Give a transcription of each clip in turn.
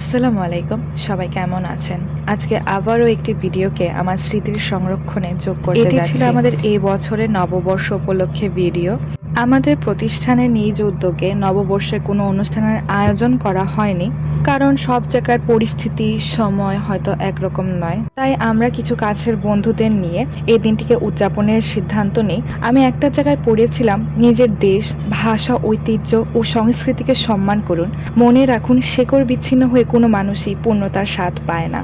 আসসালামু আলাইকুম, সবাই কেমন আছেন? আজকে আবারও একটি ভিডিওকে আমার স্মৃতির সংরক্ষণে যোগ করতে যাচ্ছি। এটি ছিল আমাদের এই বছরের নববর্ষ উপলক্ষে ভিডিও। আমাদের প্রতিষ্ঠানের নিজ উদ্যোগে নববর্ষের কোনো অনুষ্ঠানের আয়োজন করা হয়নি, কারণ সব জায়গার পরিস্থিতি সময় হয়তো একরকম নয়। তাই আমরা কিছু কাছের বন্ধুদের নিয়ে এই দিনটিকে উদযাপনের সিদ্ধান্ত নিই। আমি একটা জায়গায় পড়েছিলাম, নিজের দেশ, ভাষা, ঐতিহ্য ও সংস্কৃতিকে সম্মান করুন। মনে রাখুন, শেকড় বিচ্ছিন্ন হয়ে কোনো মানুষই পূর্ণতার স্বাদ পায় না।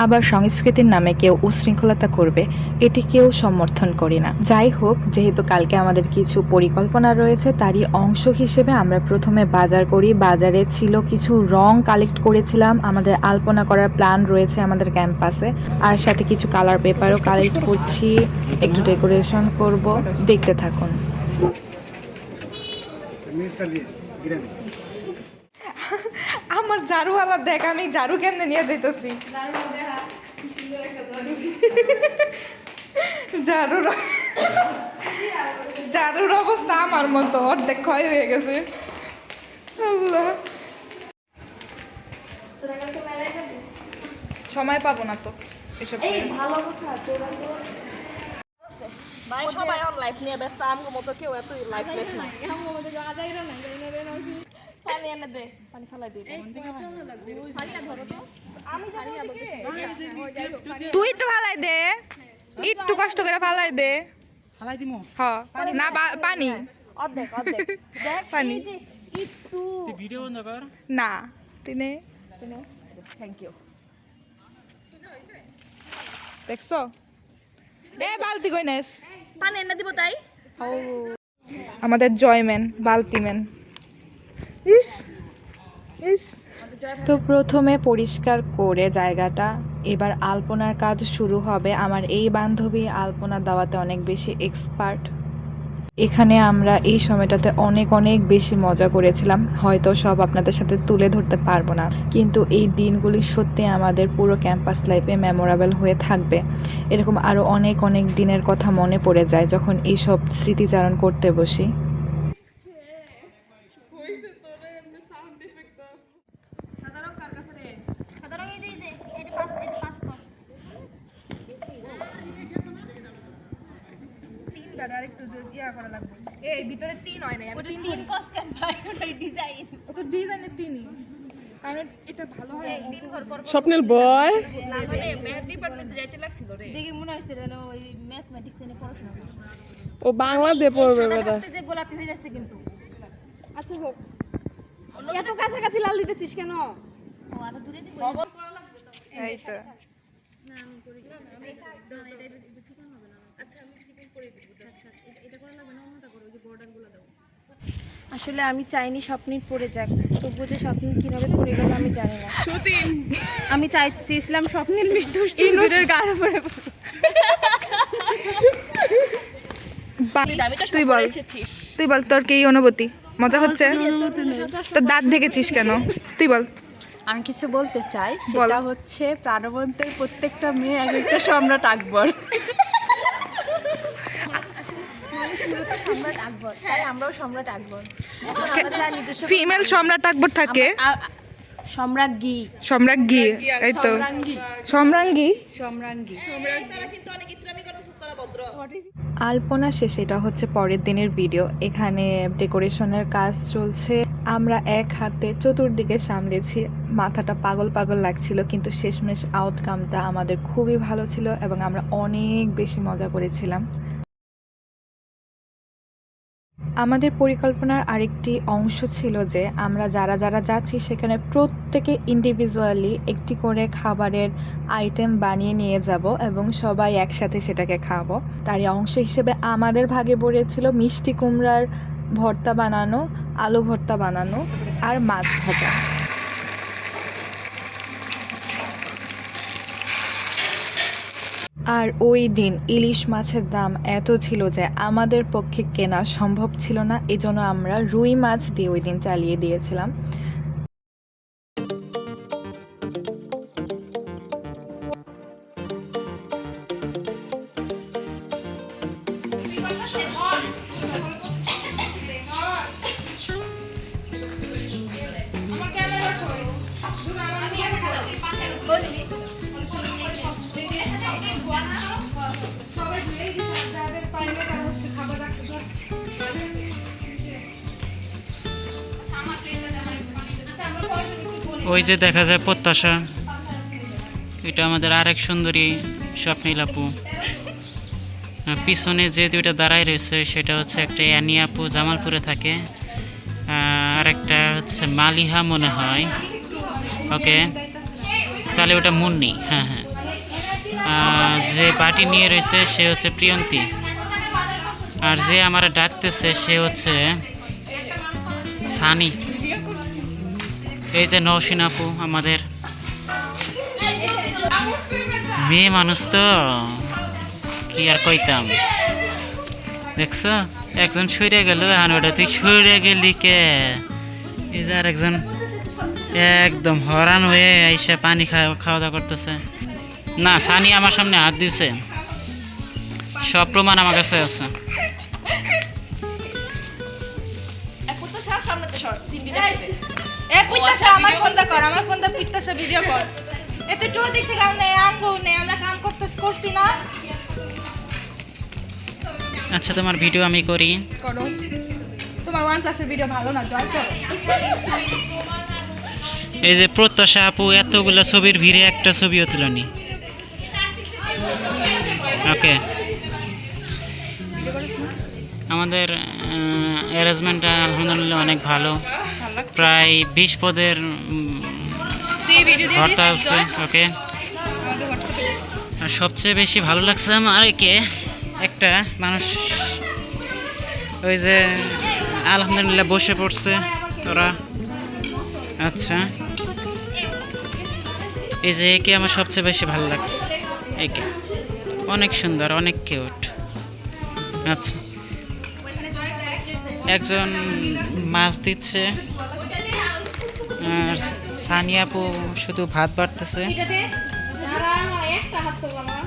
আবার সংস্কৃতির নামে কেউ উশৃঙ্খলতা করবে, এটি কেউ সমর্থন করি না। যাই হোক, যেহেতু কালকে আমাদের কিছু পরিকল্পনা রয়েছে, তারই অংশ হিসেবে আমরা প্রথমে বাজার করি। বাজারে ছিল কিছু রং কালেক্ট করেছিলাম, আমাদের আলপনা করার প্ল্যান রয়েছে আমাদের ক্যাম্পাসে, আর সাথে কিছু কালার পেপারও কালেক্ট করছি, একটু ডেকোরেশন করব। দেখতে থাকুন। আমার ঝাড়ুওয়ালা দেখ, আমি ঝাড়ু কেমনে নিয়ে যাইতেছি। ঝাড়ুর অবস্থা আমার মতো, অর্ধেক ক্ষয় হয়ে গেছে। আল্লাহ, সময় পাবো না তো এসব। ভালো কথা, তোরা তো ভাই সবাই অন লাইফ নিয়ে ব্যস্ত, আমগো মতো কেউ এত লাইফলেস না। আমগো মধ্যে যাওয়া যায় না, পানি এনে দে, পানি ফেলাই দে। হারিয়া ধরো তো। আমি যাবো দিকে। তুই একটু ফালাই দে, একটু কষ্ট করে ফালাই দে। ফালাই দিমু হ না, পানি অর্ধেক অর্ধেক দেখ পানি। এই যে একটু তুই ভিডিও বন্ধ কর। না তিনে থ্যাংক ইউ। দেখছো, এ বালতি কই নেস। পানি এনে দিব তাই। আমাদের জয়ম্যান, বালতিম্যান। ইস ইস। তো প্রথমে পরিষ্কার করে জায়গাটা, এবার আলপনার কাজ শুরু হবে। আমার এই বান্ধবী আলপনা দেওয়াতে অনেক বেশি এক্সপার্ট। এখানে আমরা এই সময়টাতে অনেক অনেক বেশি মজা করেছিলাম, হয়তো সব আপনাদের সাথে তুলে ধরতে পারবো না, কিন্তু এই দিনগুলি সত্যি আমাদের পুরো ক্যাম্পাস লাইফে মেমোরেবল হয়ে থাকবে। এরকম আরও অনেক অনেক দিনের কথা মনে পড়ে যায় যখন এইসব স্মৃতিচারণ করতে বসি। সাধারণ এই যে এটা পাস কর। এই ভিতরে তিন হয় না, আমি ওটা তিন কস কেন ভাই, ওটা ডিজাইন। ও তো ডিজাইনের তিনই, কারণ এটা ভালো হয়। স্বপ্নের বয় না মানে ম্যাথ ডিপার্টমেন্টে যাইতে লাগছিল রে। দেখে মনে হচ্ছে যেন ওই ম্যাথমেটিক্স নিয়ে পড়াশোনা করে। ও বাংলা দিয়ে পড়বে সাদা বেটা। কাপড়ে যে গোলাপি হয়ে যাচ্ছে কিন্তু। আচ্ছা হোক, এত কাছাকাছি লাল দিতেছিস কেন? ও আরো দূরে দিব। এই তো আসলে আমি চাইনি স্বপ্নির পড়ে যাক, তবুও যে স্বপ্নির কিভাবে পড়ে গেল আমি জানি না। আমি চাইছিলাম স্বপ্নের দুষ্টুদের গায়ে পড়ে। তুই বল, তুই বল তোর কি অনুভূতি? মজা হচ্ছে? তোর দাঁত দেখেছিস কেন? তুই বল। আমি কিছু বলতে চাই, সেটা হচ্ছে প্রাণবন্তের প্রত্যেকটা মেয়ে এক একটা সম্রাট আকবর। সম্রাট আকবর, তাই আমরাও সম্রাট আকবর। ফিমেল সম্রাট আকবর থাকে, সম্রাজ্ঞী, সম্রাজ্ঞী। এই তো সম্রাঙ্গী। সম্রাজ্ঞী। আলপনা শেষে, এটা হচ্ছে পরের দিনের ভিডিও। এখানে ডেকোরেশনের কাজ চলছে, আমরা এক হাতে চতুর্দিকে সামলেছি, মাথাটা পাগল পাগল লাগছিল, কিন্তু শেষমেশ আউটকামটা আমাদের খুবই ভালো ছিল এবং আমরা অনেক বেশি মজা করেছিলাম। আমাদের পরিকল্পনার আরেকটি অংশ ছিল যে আমরা যারা যারা যাচ্ছি সেখানে প্রত্যেকে ইন্ডিভিজুয়ালি একটি করে খাবারের আইটেম বানিয়ে নিয়ে যাব এবং সবাই একসাথে সেটাকে খাবো। তারই অংশ হিসেবে আমাদের ভাগে পড়েছিল মিষ্টি কুমড়ার ভর্তা বানানো, আলু ভর্তা বানানো আর মাছ ভাজা। আর ওই দিন ইলিশ মাছের দাম এত ছিল যে আমাদের পক্ষে কেনা সম্ভব ছিল না, এজন্য আমরা রুই মাছ দিয়ে ওই দিন চালিয়ে দিয়েছিলাম। আমার ক্যামেরা কই? ওই যে দেখা যায় প্রত্যাশা, এটা আমাদের আরেক সুন্দরী স্বপ্নীল আপু। পিছনে যে দুইটা দাঁড়ায় রয়েছে সেটা হচ্ছে একটা অ্যানি আপু, জামালপুরে থাকে, আর একটা হচ্ছে মালিহা মনে হয়। ওকে, তাহলে ওটা মুন্নি। হ্যাঁ হ্যাঁ, যে বাটি নিয়ে রয়েছে সে হচ্ছে প্রিয়ন্তী, আর যে আমার ডাকতেছে সে হচ্ছে সানি। এই যে নওশিন আপু, আমাদের মেয়ে মানুষ তো কি আর কইতাম। দেখছো, একজন সরে গেল, আর ওটা তুই সরে গেলি কে? এই যে আর একজন একদম হরান হয়ে আইসা পানি খাওয়া দাওয়া করতেছে। না, সানি আমার সামনে হাত দিছে, সব প্রমাণ আমার কাছে আছে। আমার ফোনটা কর, আমার ফোনটা পিত্তাসা ভিডিও কর। এত চৌদিক থেকে আমরা আঙ্গো নেই, আমরা কাম করছি না। আচ্ছা, তোমার ভিডিও আমি করি। করো, তোমার OnePlus এর ভিডিও ভালো না, জয় চলো। এই যে প্রত্যাশা আপু এতগুলো ছবির ভিড়ে একটা ছবিও তুলনি। ওকে, আমাদের অ্যারেঞ্জমেন্টটা আলহামদুলিল্লাহ অনেক ভালো, প্রায় 20 পদের ভর্তা আছে। ওকে, আর সবচেয়ে বেশি ভালো লাগছে আমার একে একটা মানুষ, ওই যে আলহামদুলিল্লাহ বসে পড়ছে ওরা। আচ্ছা, এই যে একে আমার সবচেয়ে বেশি ভালো লাগছে, একে অনেক সুন্দর, অনেক কিউট। আচ্ছা, একজন মাছ দিচ্ছে, আর সানি আপু শুধু ভাত বাড়তেছে। একটা হাত তো বাবা,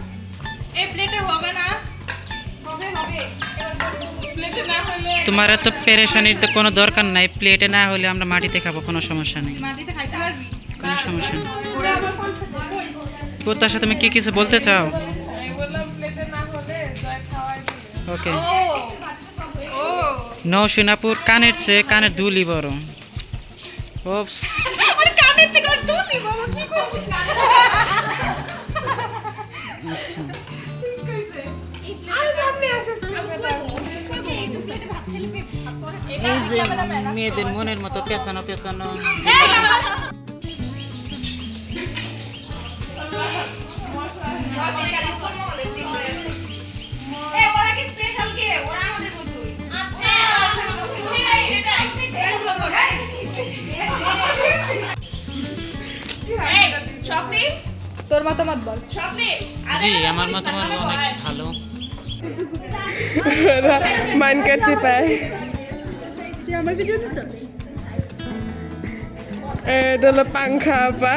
এই প্লেটে হবে না, হবে প্লেটে না হলে তোমার এত পেরেশানির তো কোনো দরকার নাই, প্লেটে না হলে আমরা মাটিতে খাবো, কোনো সমস্যা নেই, মাটিতে খাইতে পারবি। কোনো সমস্যা নেই। প্রত্যাশা, তুমি কি কিছু বলতে চাও? ওকে, নৌসিনাপুর কানের চেয়ে কানের দুলি বড়। ওপস, কানের থেকে আর দুলি বাবা, কি করছিস কানে? আচ্ছা, আর সামনে আসো, এই যে মেয়েদের মনের মতো পেছানো পেছানো। তোর মতামত বল। জি, আমার মতামত অনেক ভালো। মান কাটছে পায়। এটা হলো পাংখা আপা।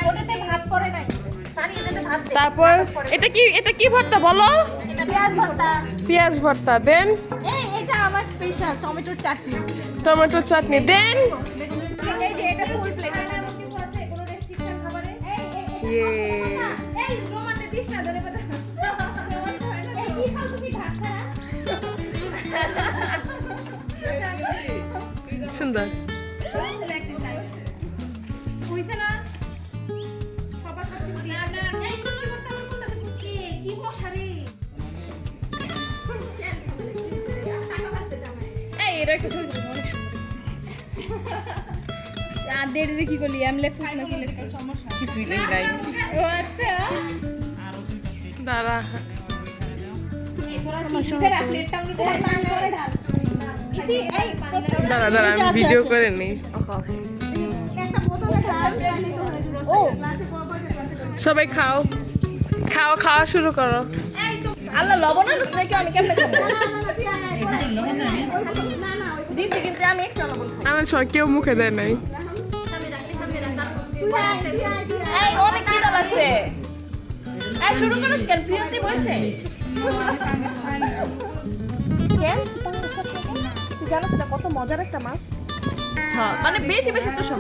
ওটাতে ভাত করে নাই, সানি এটাতে ভাত দে। তারপর এটা কি ভর্তা বলো? এটা পেঁয়াজ ভর্তা। পেঁয়াজ ভর্তা দেন, এটা আমার স্পেশাল টমেটোর চাটনি। টমেটো চাটনি দেন। এই যে এটা ফুল প্লেট, এটা কিছু আছে কোনো রেস্ট্রিকশন খাবারে? ইয়ে, এই রোমানটা দিস না, ধরে কথা। এই কি খাও তুমি, ভাত খারা? সুন্দর। হইছে না? সবার সাথে বলি না, এই সত্যি কথা আমার কথা সত্যি, কি মশা রে? টাকা বাঁচতে জামাই। এই এটা একটা ছবি তুলো, অনেক সুন্দর। আর দেরি কি করলি? আমি লেখছি না কি লেখছি? সমস্যা কিছুই নেই নাই। ও আচ্ছা, দাঁড়া, তোরা কি দিতে রাখ প্লেটটা আমি করে ঢালছো। ইসি এই দাঁড়া দাঁড়া, আমি ভিডিও করে নিই। একটা বোতলে ঢাল ও সবাই খাও, খাও, খাওয়া শুরু করো। আল্লাহ লবণ আনুস নাকি, আমি কেমনে খাবো? না না দিচ্ছি কিন্তু আমি এক্সট্রা লবণ খাবো। আমার সব কেউ মুখে দেয় নাই। এই অনেক খিদা লাগছে। এই শুরু করো কেন? প্রিয়তি বলছে কেন? তুই জানিস না কত মজার একটা মাছ? হ্যাঁ, মানে বেশি বেশি তো সব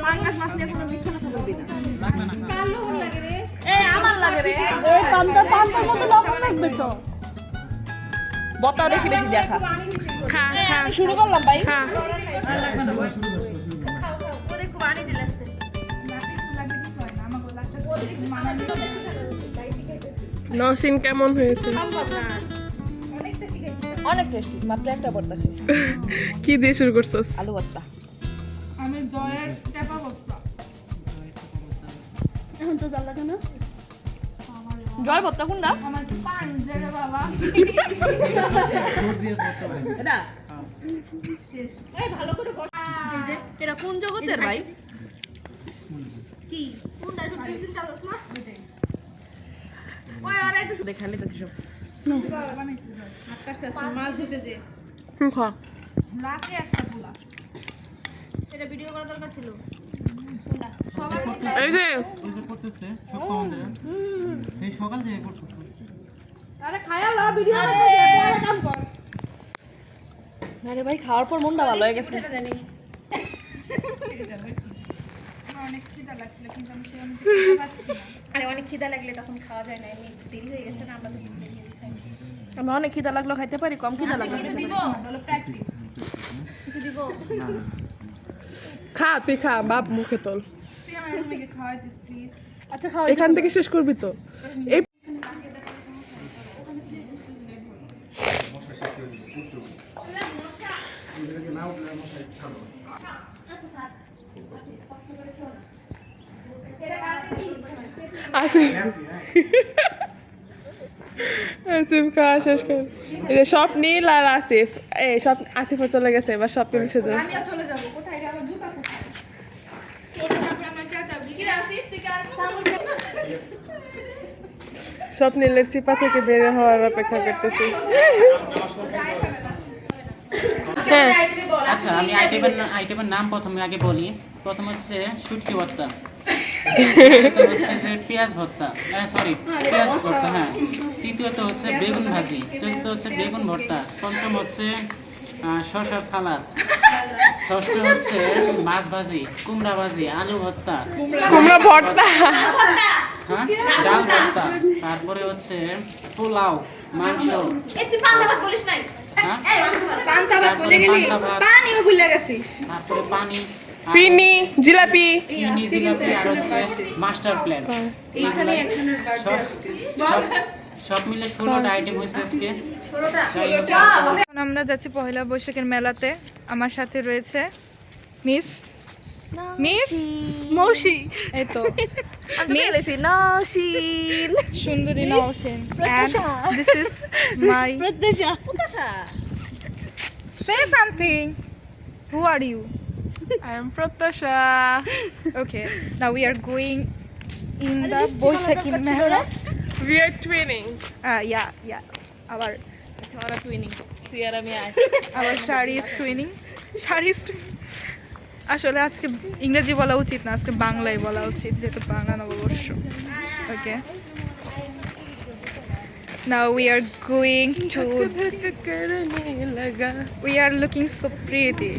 পাঙ্গাস মাছ নিয়ে কোনো মিথ্যা কথা বলবি না। কালো লাগে রে। এই আমার লাগে রে, এই পান্তার মতো লবণ লাগবে তো। বতা বেশি বেশি দেখা। খা খা শুরু করলাম ভাই। খা। নওশিন কেমন হয়েছে? অনেক টেস্টি, মাত্র একটা ভর্তা খেয়েছি, কি দিয়ে শুরু করছস? আলু ভর্তা। এখন তো জাল লাগে না। জয় ভর্তা কোনটা? এটা? এই ভালো করে কর। এটা কোন জগতের ভাই? দেখা নিতেছি সব। খা। এই যে আরে ভাই খাওয়ার পর মনটা ভালো হয়ে গেছে। আরে অনেক খিদা লাগলে তখন খাওয়া যায় না, এমনি দেরি হয়ে গেছে না, আমরা তো আমি অনেক খিদা লাগলো খাইতে পারি, কম খিদা লাগলো দিব বলো প্র্যাকটিস কিছু দিব। খা, তুই খা, বাপ মুখে তোল। আচ্ছা খাওয়া এখান থেকে শেষ করবি তো? এই আসিফ খা, শেষ কর। এই যে স্বপ্নীল আর আসিফ, এই আসিফও চলে গেছে, এবার স্বপ্নীল শুধু। আমিও চলে যাবো, কোথায় যাবো, জুতা কোথায়? স্বপ্নীলের চিপা থেকে বের হওয়ার অপেক্ষা করতেছি। হ্যাঁ, আচ্ছা আমি আইটেমের নাম প্রথমে আগে বলি। প্রথম হচ্ছে শুটকি ভর্তা, দ্বিতীয়ত হচ্ছে যে পেঁয়াজ ভর্তা, সরি পেঁয়াজ ভর্তা, হ্যাঁ। তৃতীয়ত হচ্ছে বেগুন ভাজি, চতুর্থ হচ্ছে বেগুন ভর্তা, পঞ্চম হচ্ছে শসার সালাদ, ষষ্ঠ হচ্ছে মাছ ভাজি, কুমড়া ভাজি, আলু ভর্তা, কুমড়া ভর্তা, হ্যাঁ ডাল ভর্তা, তারপরে হচ্ছে পোলাও, মাংস, তুই পান্তা ভাত বলিস নাই, হ্যাঁ পান্তা ভাত বলে গেলি, পানিও ভুলে গেছিস। তারপরে পানি, ফিনি, জিলাপি। চিনি, জিলাপি, আর হচ্ছে মাস্টার প্ল্যান। এইখানে একজনের বার্থডে আজকে। সব মিলে 16টা আইটেম হয়েছে আজকে। যাই হোক, এখন আমরা যাচ্ছি পহেলা বৈশাখের মেলাতে। আমার সাথে রয়েছে মিস মৌসি। এই তো মিস নওশিন, সুন্দরী Nowshin, and this is my প্রত্যাশা। say something. Who are you? I am Pratasha. Okay, now we are going in the Boishakhi Mela. We are twinning. Yeah. Our twinning, তুই আর আমি আয়। Sari is twinning. Sari is twinning. আসলে আজকে ইংরেজি বলা উচিত না, আজকে বাংলায় বলা উচিত, যেহেতু বাংলা নববর্ষ। ওকে, now we are going to, we are looking so pretty.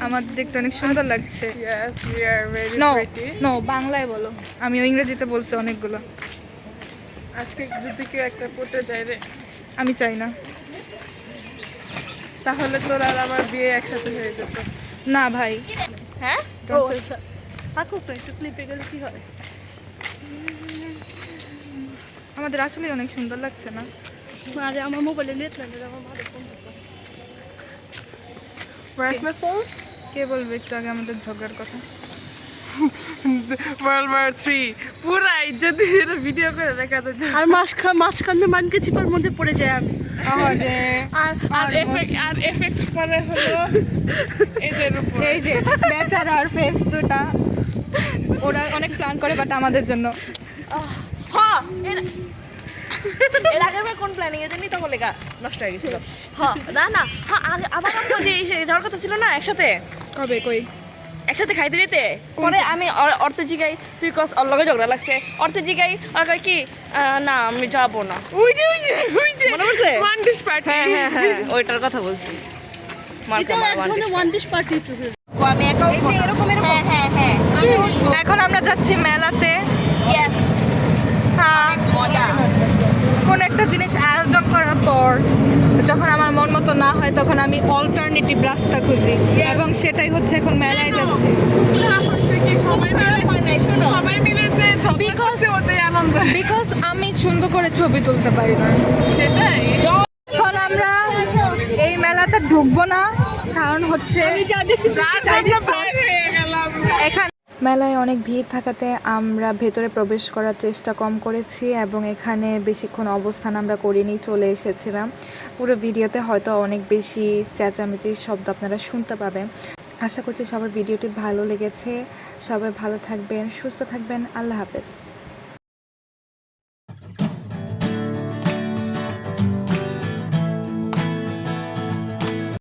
আমার দেখতে অনেক সুন্দর লাগছে। Yes, we are very no pretty. No বাংলায় বলো, আমিও ইংরেজিতে বলছি অনেকগুলো। আজকে যদি কেউ একটা পটে যায় রে, আমি চাই না। তাহলে তোর আর আমার বিয়ে একসাথে হয়ে যেত। না ভাই, হ্যাঁ Don't say- আচ্ছা থাকুক তো, একটু ক্লিপে গেলে কি হয়? আমাদের আসলে অনেক সুন্দর লাগছে না? আরে আমার মোবাইলে নেট লাগে, আমার ভালো ফোন। Where's my phone? কে বলবে একটু আগে আমাদের ঝগড়ার কথা? World War 3 পুরা যদি এটা ভিডিও করে দেখা যায়। আর মাঝখান দিয়ে মানকে চিপার মধ্যে পড়ে যায় আমি। আর এফেক্টস পরে হলো এদের উপর। এই যে বেচারার ফেস দুটা, ওরা অনেক প্ল্যান করে বাট আমাদের জন্য। হ্যাঁ, এর আগের বার কোন প্ল্যানিং এ জানি তখন লেখা নষ্ট হয়ে গেছিল। হ্যাঁ না হ্যাঁ, আবার আমরা যে যাওয়ার কথা ছিল না একসাথে, কবে কই? একসাথে খাইতে দিতে, পরে আমি অর্থে জিগাই, তুই কস ওর লগে ঝগড়া লাগছে, অর্থে জিগাই আর কয় কি না আমি যাবো না। ওই যে মনে পড়ছে? One dish party. হ্যাঁ ওইটার কথা বলছি। আমি একাও হ্যাঁ এখন আমরা যাচ্ছি মেলাতে। ইয়েস, হ্যাঁ, মজা। কোন একটা জিনিস আয়োজন করার পর যখন আমার মন মতো না হয় তখন আমি অল্টারনেটিভ রাস্তা খুঁজি এবং সেটাই হচ্ছে এখন মেলায় যাচ্ছি। বিকজ আমি সুন্দর করে ছবি তুলতে পারি না। এখন আমরা এই মেলাতে ঢুকবো না, কারণ হচ্ছে এখানে মেলায় অনেক ভিড় থাকাতে আমরা ভেতরে প্রবেশ করার চেষ্টা কম করেছি এবং এখানে বেশিক্ষণ অবস্থান আমরা করিনি, চলে এসেছিলাম। পুরো ভিডিওতে হয়তো অনেক বেশি চেঁচামেচির শব্দ আপনারা শুনতে পাবেন। আশা করছি সবার ভিডিওটি ভালো লেগেছে। সবাই ভালো থাকবেন, সুস্থ থাকবেন। আল্লাহ হাফেজ।